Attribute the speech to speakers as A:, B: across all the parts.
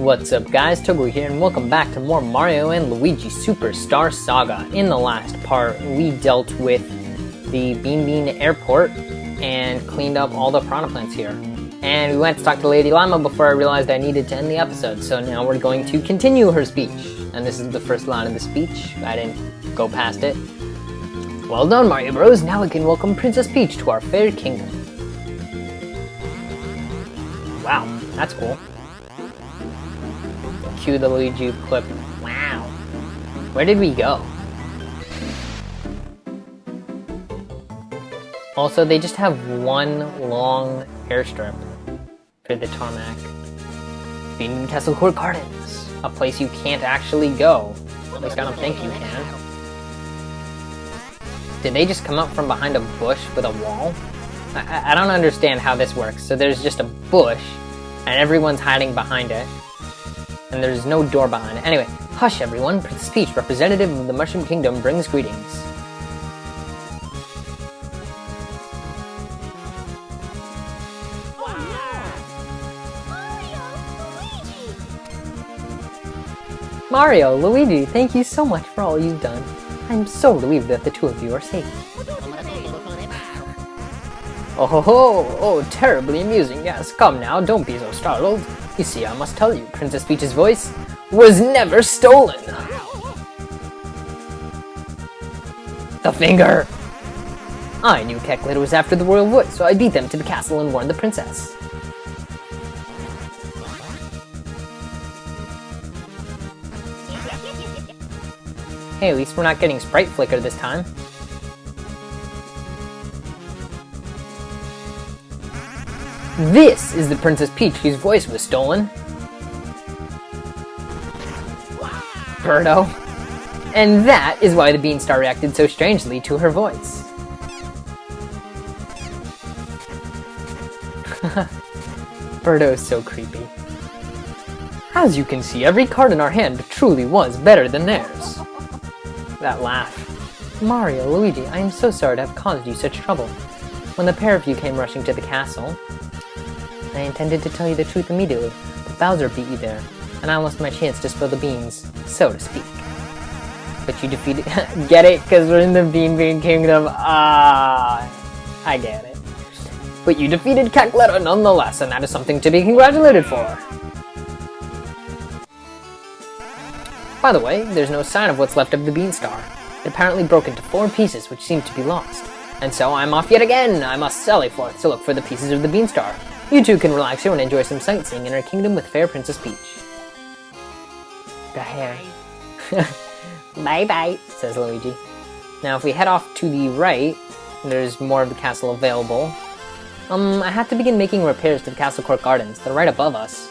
A: What's up guys, togawe here and welcome back to more Mario and Luigi Superstar Saga. In the last part, we dealt with the Bean Bean Airport and cleaned up all the piranha plants here. And we went to talk to Lady Llama before I realized I needed to end the episode, so now we're going to continue her speech. And this is the first line of the speech. I didn't go past it. Well done, Mario Bros. Now we can welcome Princess Peach to our fair kingdom. Wow, that's cool. Cue the Luigi clip. Wow. Where did we go? Also, they just have one long airstrip for the tarmac. Bean Castle Court Gardens. A place you can't actually go. At least I don't think you can. Did they just come up from behind a bush with a wall? I don't understand how this works. So there's just a bush, and everyone's hiding behind it. And there's no door behind it. Anyway, hush everyone, Princess Peach, representative of the Mushroom Kingdom, brings greetings. Mario, Luigi, thank you so much for all you've done. I'm so relieved that the two of you are safe. Oh ho ho! Oh, terribly amusing, yes. Come now, don't be so startled. You see, I must tell you, Princess Peach's voice was never stolen! The finger! I knew Keklet was after the royal voice, so I beat them to the castle and warned the princess. Hey, at least we're not getting sprite flicker this time. This is the Princess Peach whose voice was stolen. Birdo. And that is why the Beanstar reacted so strangely to her voice. Birdo is so creepy. As you can see, every card in our hand truly was better than theirs. That laugh. Mario, Luigi, I am so sorry to have caused you such trouble. When the pair of you came rushing to the castle, I intended to tell you the truth immediately, but Bowser beat you there, and I lost my chance to spill the beans, so to speak. But you defeated- Get it? Because we're in the Bean Bean Kingdom. I get it. But you defeated Keklet nonetheless, and that is something to be congratulated for. By the way, there's no sign of what's left of the Beanstar. It apparently broke into 4 pieces, which seem to be lost. And so I'm off yet again! I must sally forth to look for the pieces of the Beanstar. You two can relax here and enjoy some sightseeing in our kingdom with fair Princess Peach. The hair. Bye-bye, says Luigi. Now if we head off to the right, there's more of the castle available. I have to begin making repairs to the Castle Court Gardens. They're right above us.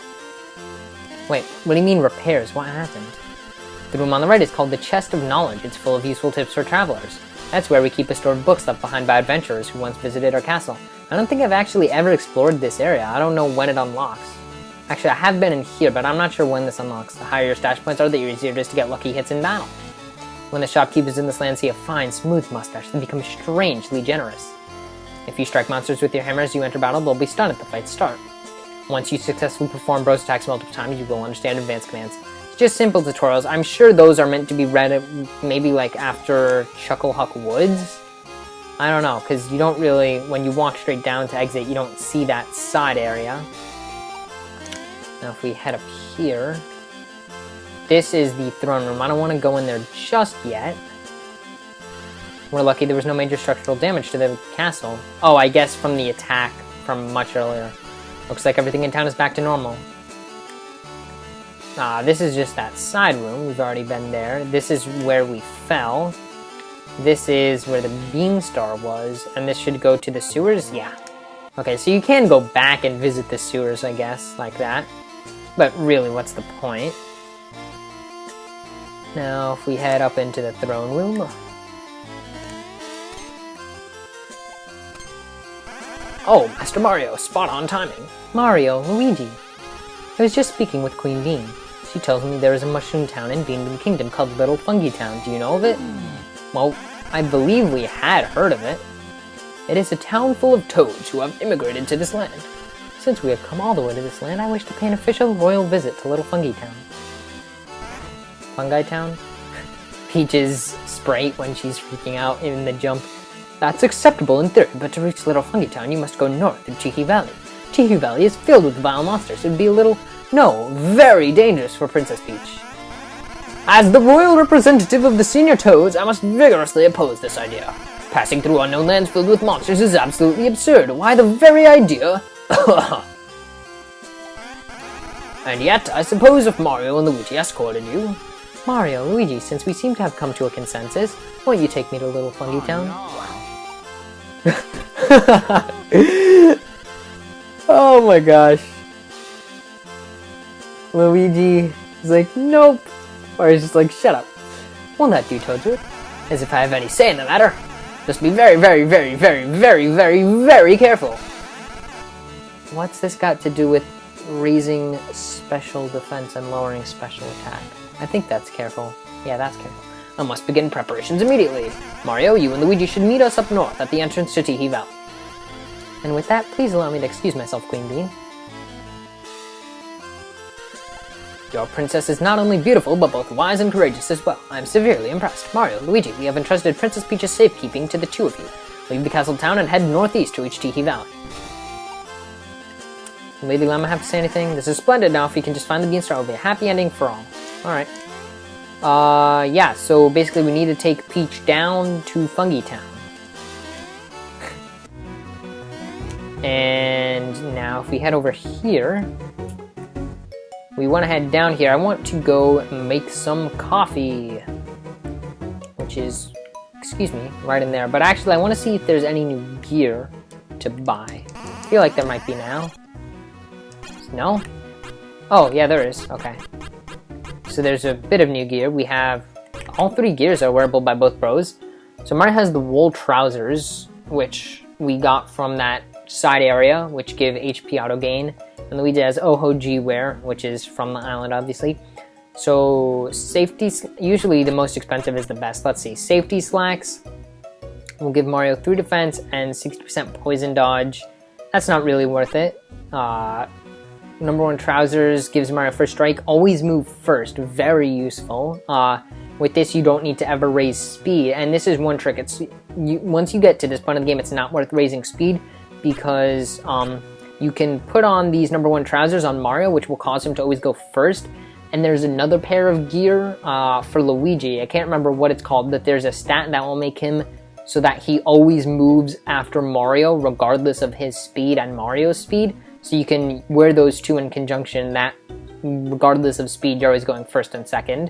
A: Wait, what do you mean repairs? What happened? The room on the right is called the Chest of Knowledge. It's full of useful tips for travelers. That's where we keep a store of books left behind by adventurers who once visited our castle. I don't think I've actually ever explored this area. I don't know when it unlocks. Actually, I have been in here, but I'm not sure when this unlocks. The higher your stash points are, the easier it is to get lucky hits in battle. When the shopkeepers in this land see a fine, smooth mustache, they become strangely generous. If you strike monsters with your hammer as you enter battle, they'll be stunned at the fight's start. Once you successfully perform bros attacks multiple times, you will understand advanced commands. It's just simple tutorials. I'm sure those are meant to be read maybe like after Chucklehuck Woods. I don't know, because you don't really, when you walk straight down to exit, you don't see that side area. Now if we head up here, this is the throne room. I don't want to go in there just yet. We're lucky there was no major structural damage to the castle. Oh, I guess from the attack from much earlier. Looks like everything in town is back to normal. This is just that side room. We've already been there. This is where we fell. This is where the Beanstar was, and this should go to the sewers? Yeah. Okay, so you can go back and visit the sewers, I guess, like that. But really, what's the point? Now, if we head up into the throne room... Oh, Master Mario, spot on timing. Mario, Luigi. I was just speaking with Queen Bean. She tells me there is a mushroom town in Bean Bean Kingdom called Little Fungi Town. Do you know of it? Well, I believe we had heard of it. It is a town full of toads who have immigrated to this land. Since we have come all the way to this land, I wish to pay an official royal visit to Little Fungi Town. Fungi Town? Peach's sprite when she's freaking out in the jump. That's acceptable in theory, but to reach Little Fungi Town, you must go north through Chihi Valley. Chihi Valley is filled with vile monsters. It would be a little, no, very dangerous for Princess Peach. As the royal representative of the senior toads, I must vigorously oppose this idea. Passing through unknown lands filled with monsters is absolutely absurd. Why, the very idea... And yet, I suppose if Mario and Luigi escorted you... Mario, Luigi, since we seem to have come to a consensus, won't you take me to Little Fungi Town? No. Oh my gosh. Luigi is like, nope. Or he's just like, shut up. Won't that do, Toadsworth? As if I have any say in the matter. Just be very, very, very, very, very, very, very careful. What's this got to do with raising special defense and lowering special attack? I think that's careful. Yeah, that's careful. I must begin preparations immediately. Mario, you and Luigi should meet us up north at the entrance to Chihi Valley. And with that, please allow me to excuse myself, Queen Bean. Your princess is not only beautiful, but both wise and courageous as well. I am severely impressed. Mario, Luigi, we have entrusted Princess Peach's safekeeping to the two of you. Leave the castle town and head northeast to reach Chihi Valley. Lady Llama have to say anything? This is splendid. Now if we can just find the Beanstar, it will be a happy ending for all. Alright. Yeah, so basically we need to take Peach down to Fungi Town. And now if we head over here, we want to head down here. I want to go make some coffee, which is, excuse me, right in there. But actually I want to see if there's any new gear to buy. I feel like there might be now. No? Oh, yeah, there is. Okay. So there's a bit of new gear. We have all three gears are wearable by both bros. So Mario has the wool trousers, which we got from that side area, which give HP auto gain. And Luigi has Oho-G wear, which is from the island, obviously. So safety, usually the most expensive is the best. Let's see. Safety slacks will give Mario 3 defense and 60% poison dodge. That's not really worth it. Number 1 trousers gives Mario first strike. Always move first. Very useful. With this, you don't need to ever raise speed. And this is one trick. Once you get to this point of the game, it's not worth raising speed because you can put on these number 1 trousers on Mario, which will cause him to always go first. And there's another pair of gear for Luigi. I can't remember what it's called, but there's a stat that will make him so that he always moves after Mario, regardless of his speed and Mario's speed. So you can wear those two in conjunction, that regardless of speed, you're always going first and second.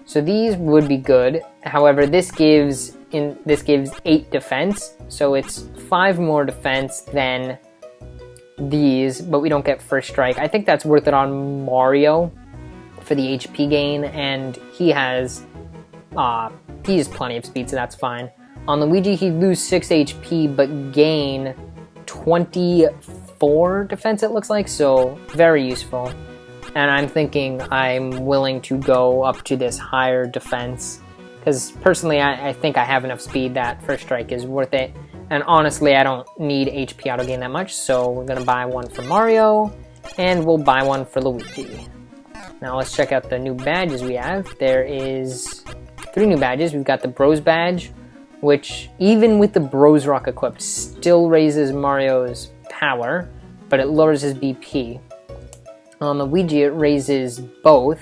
A: So these would be good. However, this gives 8 defense, so it's 5 more defense than these, but we don't get first strike. I think that's worth it on Mario for the HP gain, and he has plenty of speed, so that's fine. On Luigi, he'd lose 6 HP, but gain 24 defense, it looks like, so very useful. And I'm thinking I'm willing to go up to this higher defense, because personally I think I have enough speed that first strike is worth it. And honestly, I don't need HP auto gain that much, so we're going to buy one for Mario, and we'll buy one for Luigi. Now let's check out the new badges we have. There is 3 new badges. We've got the Bros badge, which even with the Bros Rock equipped still raises Mario's power, but it lowers his BP. On Luigi it raises both,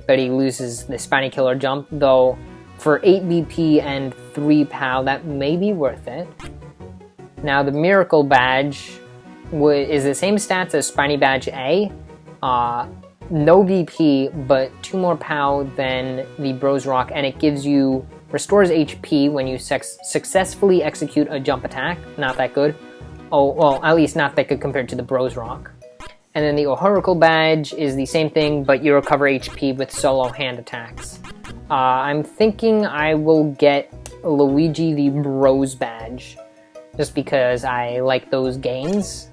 A: but he loses the Spiny Killer jump, though for 8 BP and 3 POW that may be worth it. Now the Miracle badge is the same stats as Spiny Badge A, no BP, but 2 more POW than the Bros Rock, and it gives you restores HP when you successfully execute a jump attack. Not that good. Oh, well, at least not that good compared to the Bros Rock. And then the Oracle badge is the same thing, but you recover HP with solo hand attacks. I'm thinking I will get Luigi the Bros badge, just because I like those gains.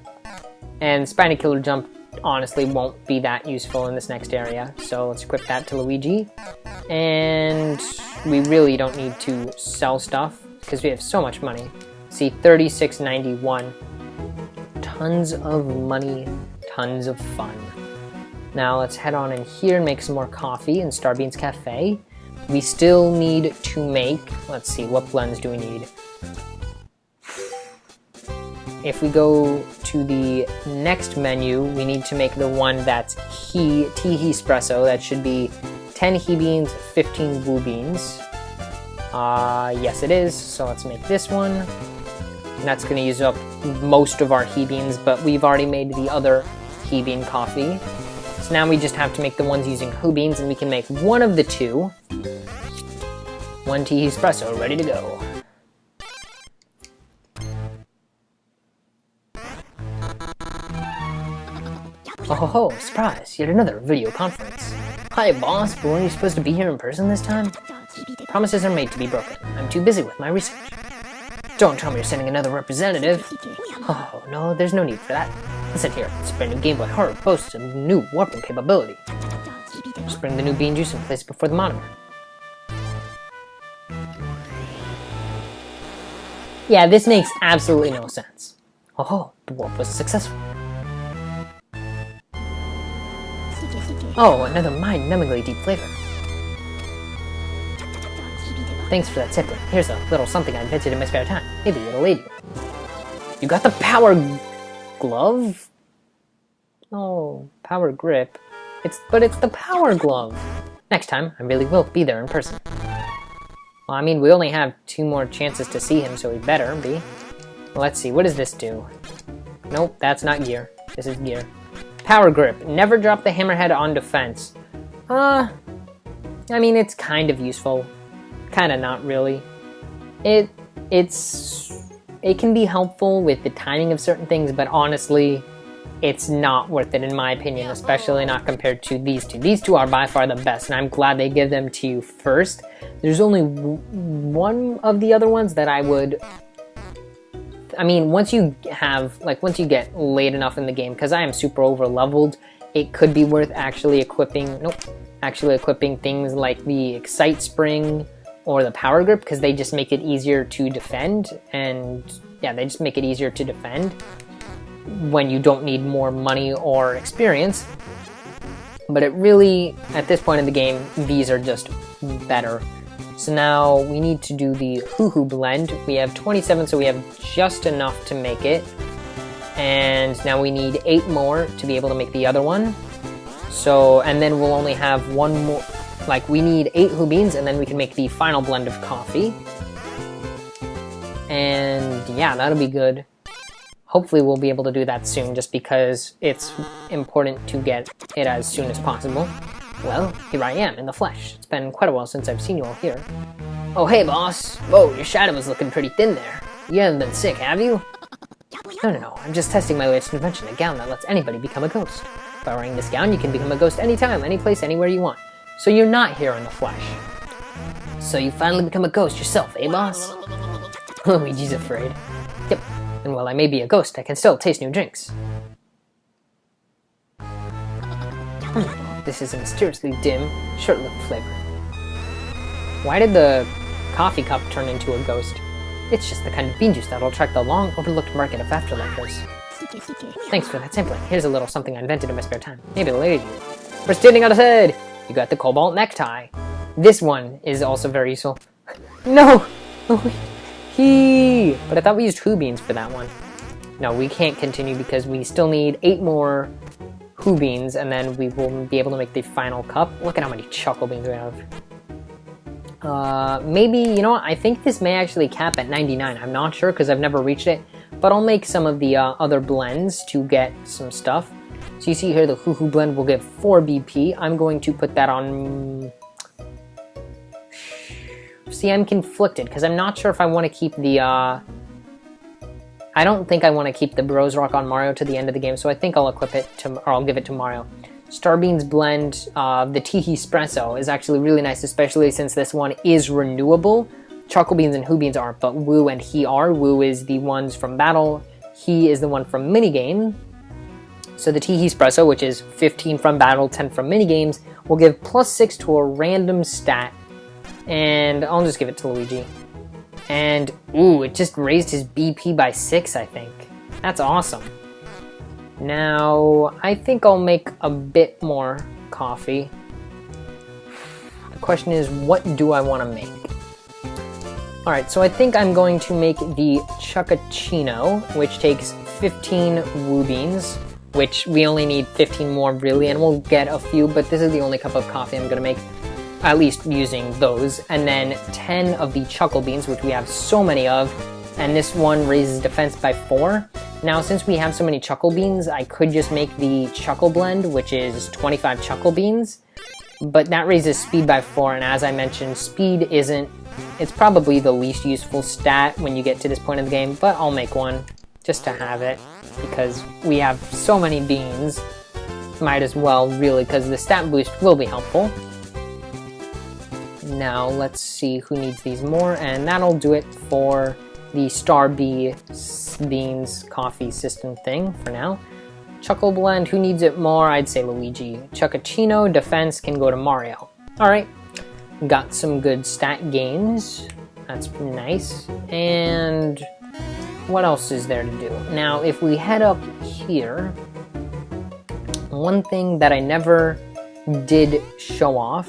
A: And Spiny Killer Jump honestly won't be that useful in this next area, so let's equip that to Luigi. And we really don't need to sell stuff because we have so much money. See, 36.91. tons of money, tons of fun. Now let's head on in here and make some more coffee in Starbean's Cafe. We still need to make, let's see, what blends do we need? If we go to the next menu, we need to make the one that's tea espresso. That should be 10 he beans, 15 wu beans. Yes it is, so let's make this one. And that's gonna use up most of our he beans, but we've already made the other he bean coffee. So now we just have to make the ones using hu beans, and we can make one of the two. One tea espresso, ready to go. Oh ho ho, surprise, yet another video conference. Hi boss, but weren't you supposed to be here in person this time? Promises are made to be broken. I'm too busy with my research. Don't tell me you're sending another representative. Oh no, there's no need for that. Listen here, this brand new Game Boy Horror boasts a new warping capability. Just bring the new bean juice and place it before the monitor. Yeah, this makes absolutely no sense. Oh, the warp was successful. Oh, another mind-numbingly deep flavor. Thanks for that sampling. Here's a little something I invented in my spare time. Maybe it'll aid you. You got the power glove? Oh, power grip. But it's the power glove. Next time, I really will be there in person. Well, I mean, we only have 2 more chances to see him, so we better be. Well, let's see, what does this do? Nope, that's not gear. This is gear. Power grip. Never drop the hammerhead on defense. I mean, it's kind of useful. Kind of not really. It can be helpful with the timing of certain things, but honestly, it's not worth it in my opinion, especially not compared to these two. These two are by far the best, and I'm glad they give them to you first. There's only one of the other ones that I would... I mean, once you get late enough in the game, because I am super over leveled, it could be worth actually equipping things like the Excite Spring or the Power Grip, because they just make it easier to defend, and yeah, they just make it easier to defend when you don't need more money or experience. But it really, at this point in the game, these are just better. So now we need to do the hoo-hoo blend. We have 27, so we have just enough to make it. And now we need 8 more to be able to make the other one. So, and then we'll only have 1 more, like we need 8 hoo beans, and then we can make the final blend of coffee. And yeah, that'll be good. Hopefully we'll be able to do that soon, just because it's important to get it as soon as possible. Well, here I am, in the flesh. It's been quite a while since I've seen you all here. Oh, hey, boss. Whoa, your shadow is looking pretty thin there. You haven't been sick, have you? No. I'm just testing my latest invention, a gown that lets anybody become a ghost. By wearing this gown, you can become a ghost anytime, anyplace, anywhere you want. So you're not here in the flesh. So you finally become a ghost yourself, eh, boss? Luigi's afraid. Yep. And while I may be a ghost, I can still taste new drinks. This is a mysteriously dim, short-lived flavor. Why did the coffee cup turn into a ghost? It's just the kind of bean juice that'll attract the long-overlooked market of afterlifers. Thanks for that sampling. Here's a little something I invented in my spare time. Maybe it'll aid you. We're standing outside! You got the cobalt necktie. This one is also very useful. No! But I thought we used hoo beans for that one. No, we can't continue because we still need 8 more hoo beans, and then we will be able to make the final cup. Look at how many choco beans we have. Maybe, you know what, I think this may actually cap at 99. I'm not sure because I've never reached it, but I'll make some of the other blends to get some stuff. So you see here the hoo-hoo blend will give 4 BP. I'm going to put that on... See, I'm conflicted because I'm not sure if I want to keep the... I don't think I want to keep the Bros Rock on Mario to the end of the game, so I think I'll equip it to, or I'll give it to Mario. Starbean's blend, the tea espresso, is actually really nice, especially since this one is renewable. Choco beans and hoo beans aren't, but Woo and He are. Woo is the ones from battle. He is the one from minigame. So the tea espresso, which is 15 from battle, 10 from minigames, will give +6 to a random stat. And I'll just give it to Luigi. And, ooh, it just raised his BP by 6, I think. That's awesome. Now, I think I'll make a bit more coffee. The question is, what do I want to make? Alright, so I think I'm going to make the Chucacino, which takes 15 woo beans, which we only need 15 more really, and we'll get a few, but this is the only cup of coffee I'm going to make, at least using those. And then 10 of the chuckle beans, which we have so many of, and this one raises defense by 4. Now, since we have so many chuckle beans, I could just make the chuckle blend, which is 25 chuckle beans, but that raises speed by 4, and as I mentioned, speed isn't, it's probably the least useful stat when you get to this point of the game, but I'll make one just to have it, because we have so many beans, might as well really, because the stat boost will be helpful. Now let's see who needs these more, and that'll do it for the Star Bee Beans coffee system thing for now. Chuckle blend, who needs it more? I'd say Luigi. Chucacino, defense can go to Mario. Alright, got some good stat gains. That's nice. And what else is there to do? Now, if we head up here, one thing that I never did show off,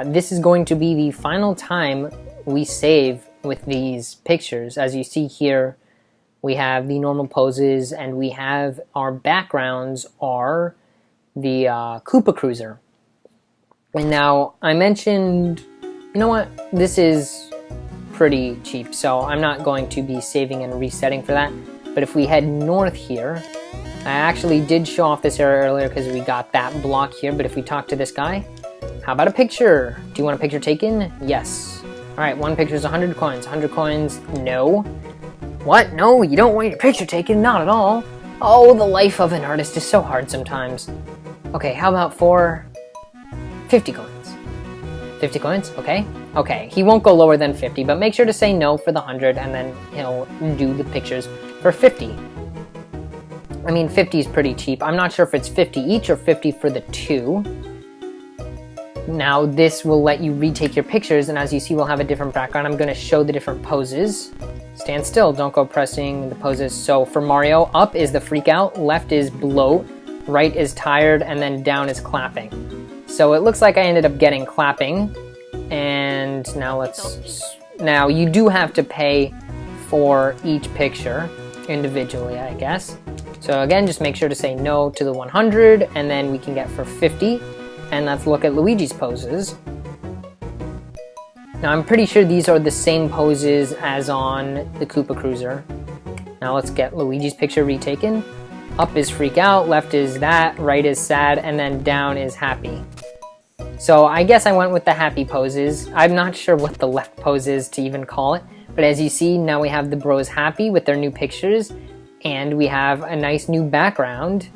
A: this is going to be the final time we save with these pictures. As you see here, we have the normal poses, and we have our backgrounds are the Koopa Cruiser. And now, I mentioned, you know what, this is pretty cheap, so I'm not going to be saving and resetting for that. But if we head north here, I actually did show off this area earlier because we got that block here, but if we talk to this guy, how about a picture? Do you want a picture taken? Yes. Alright, one picture is 100 coins. 100 coins, no. What? No, you don't want your picture taken? Not at all. Oh, the life of an artist is so hard sometimes. Okay, how about for 50 coins? 50 coins? Okay. Okay, he won't go lower than 50, but make sure to say no for the 100, and then he'll do the pictures for 50. I mean, 50 is pretty cheap. I'm not sure if it's 50 each or 50 for the 2. Now, this will let you retake your pictures, and as you see, we'll have a different background. I'm going to show the different poses. Stand still, don't go pressing the poses. So for Mario, up is the freak out, left is bloat, right is tired, and then down is clapping. So it looks like I ended up getting clapping, and now you do have to pay for each picture individually, I guess. So again, just make sure to say no to the 100, and then we can get for 50. And let's look at Luigi's poses. Now I'm pretty sure these are the same poses as on the Koopa Cruiser. Now let's get Luigi's picture retaken. Up is freak out, left is that, right is sad, and then down is happy. So I guess I went with the happy poses. I'm not sure what the left pose is to even call it, but as you see, now we have the bros happy with their new pictures, and we have a nice new background.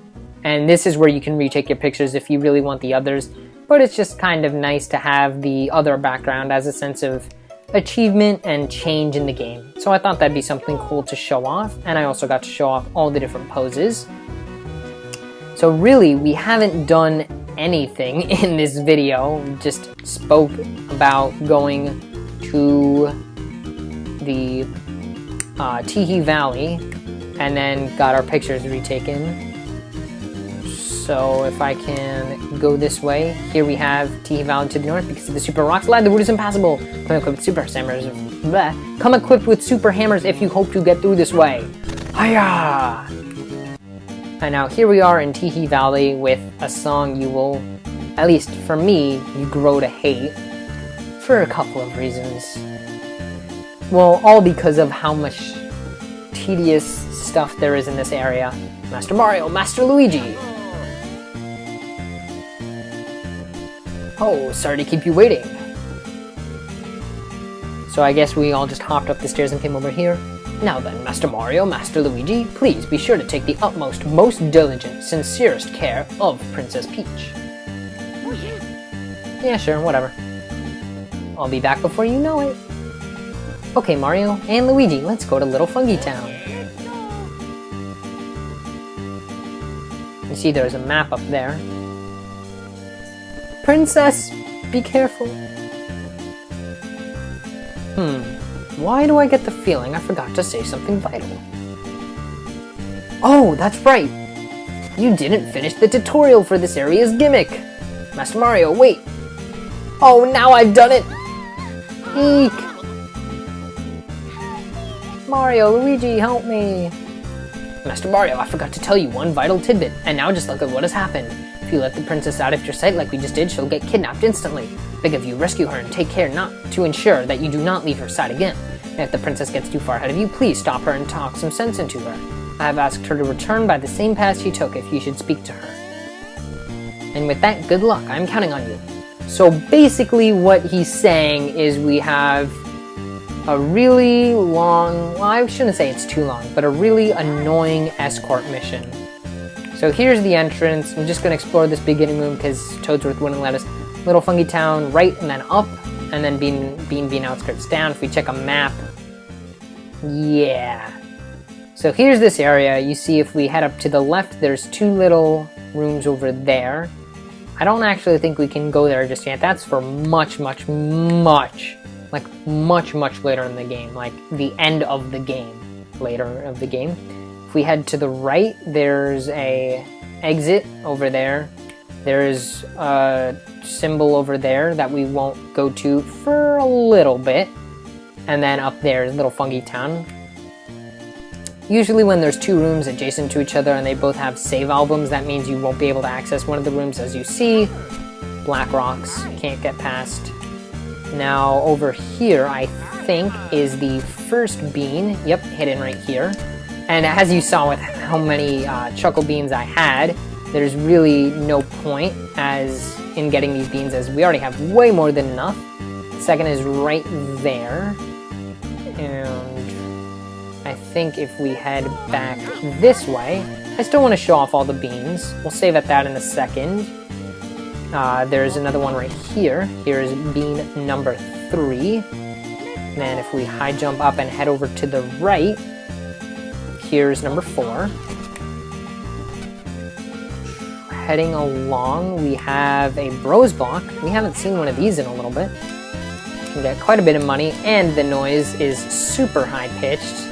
A: And this is where you can retake your pictures if you really want the others, but it's just kind of nice to have the other background as a sense of achievement and change in the game. So I thought that'd be something cool to show off, and I also got to show off all the different poses. So really, we haven't done anything in this video, we just spoke about going to the Teehee Valley, and then got our pictures retaken. So if I can go this way, here we have Teehee Valley to the north because of the super rock slide. The route is impassable. Come equipped with super hammers. Bleh. Come equipped with super hammers if you hope to get through this way. Hiya! And now here we are in Teehee Valley with a song you will, at least for me, you grow to hate for a couple of reasons. Well, all because of how much tedious stuff there is in this area. Master Mario, Master Luigi. Oh, sorry to keep you waiting. So I guess we all just hopped up the stairs and came over here. Now then, Master Mario, Master Luigi, please be sure to take the utmost, most diligent, sincerest care of Princess Peach.
B: Oh yeah.
A: Yeah, sure, whatever. I'll be back before you know it. Okay, Mario and Luigi, let's go to Little Fungi Town. You see there's a map up there. Princess, be careful. Why do I get the feeling I forgot to say something vital? Oh, that's right! You didn't finish the tutorial for this area's gimmick! Master Mario, wait! Oh, now I've done it! Eek! Mario, Luigi, help me! Master Mario, I forgot to tell you one vital tidbit, and now just look at what has happened. If you let the princess out of your sight like we just did, she'll get kidnapped instantly. Beg of you, rescue her and take care not to ensure that you do not leave her side again. And if the princess gets too far ahead of you, please stop her and talk some sense into her. I have asked her to return by the same path she took if you should speak to her. And with that, good luck. I'm counting on you. So basically what he's saying is we have a really long, well, I shouldn't say it's too long, but a really annoying escort mission. So here's the entrance. I'm just going to explore this beginning room because Toadsworth wouldn't let us. Little Funky Town, right and then up, and then Bean outskirts down. If we check a map, yeah. So here's this area. You see if we head up to the left, there's two little rooms over there. I don't actually think we can go there just yet. That's for much later in the game, like the end of the game, later of the game. If we head to the right, there's a exit over there. There's a symbol over there that we won't go to for a little bit. And then up there is Little Funky Town. Usually when there's two rooms adjacent to each other and they both have save albums, that means you won't be able to access one of the rooms. As you see, black rocks, can't get past. Now over here, I think, is the first bean. Yep, hidden right here. And as you saw with how many Chuckle Beans I had, there's really no point as in getting these beans as we already have way more than enough. The second is right there. And I think if we head back this way, I still want to show off all the beans. We'll save at that in a second. There's another one right here. Here's bean number 3. And then if we high jump up and head over to the right, here's number 4. Heading along, we have a Bros block. We haven't seen one of these in a little bit. We get quite a bit of money, and the noise is super high-pitched.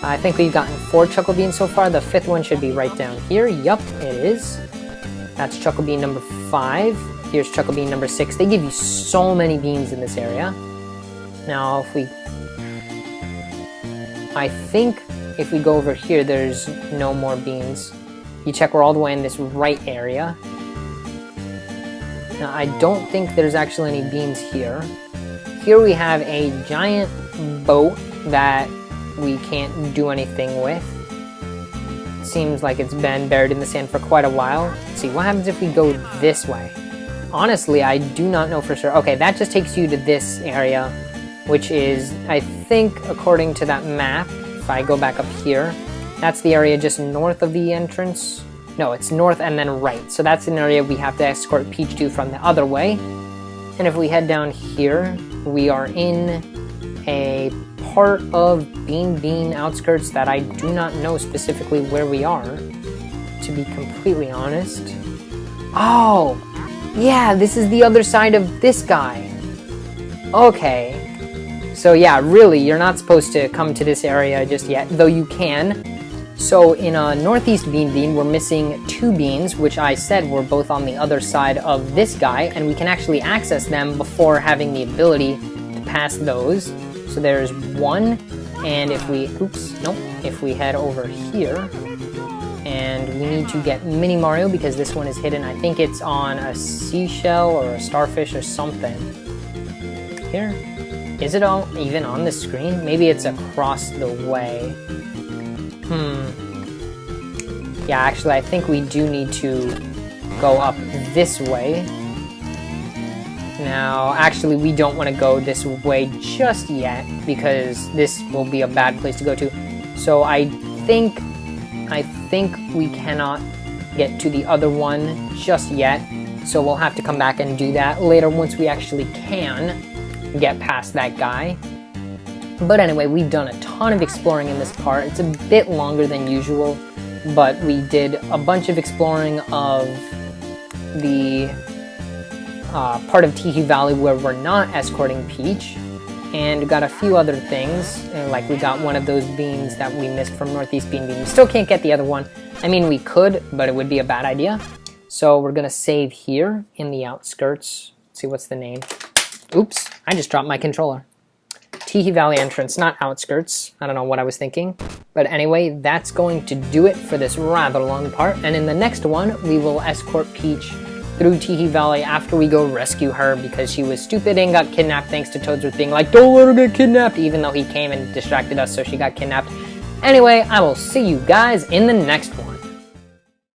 A: I think we've gotten 4 Chuckle Beans so far. The 5th one should be right down here. Yup, it is. That's Chuckle Bean number 5. Here's Chuckle Bean number 6. They give you so many beans in this area. Now, I think if we go over here, there's no more beans. You check we're all the way in this right area. Now, I don't think there's actually any beans here. Here we have a giant boat that we can't do anything with. It seems like it's been buried in the sand for quite a while. Let's see, what happens if we go this way? Honestly, I do not know for sure. Okay, that just takes you to this area, which is, I think, according to that map, if I go back up here, that's the area just north of the entrance. No, it's north and then right. So that's an area we have to escort Peach to from the other way. And if we head down here, we are in a part of Bean outskirts that I do not know specifically where we are, to be completely honest. Oh, yeah, this is the other side of this guy. Okay. So yeah, really, you're not supposed to come to this area just yet, though you can. So in Northeast Bean, we're missing 2 beans, which I said were both on the other side of this guy, and we can actually access them before having the ability to pass those. So there's 1, and if we head over here, and we need to get Mini Mario because this one is hidden. I think it's on a seashell or a starfish or something. Here? Is it all even on the screen? Maybe it's across the way. Yeah, actually, I think we do need to go up this way. Now, actually, we don't want to go this way just yet because this will be a bad place to go to. So I think we cannot get to the other one just yet. So we'll have to come back and do that later once we actually can get past that guy. But anyway, we've done a ton of exploring in this part. It's a bit longer than usual, but we did a bunch of exploring of the part of Tiki Valley where we're not escorting Peach. And we got a few other things, like we got one of those beans that we missed from Northeast Bean Bean. We still can't get the other one. I mean, we could, but it would be a bad idea. So we're gonna save here in the outskirts. Let's see, what's the name? Oops, I just dropped my controller. Teehee Valley entrance, not outskirts. I don't know what I was thinking. But anyway, that's going to do it for this rather long part. And in the next one, we will escort Peach through Teehee Valley after we go rescue her because she was stupid and got kidnapped thanks to Toad's being like, don't let her get kidnapped, even though he came and distracted us, so she got kidnapped. Anyway, I will see you guys in the next one.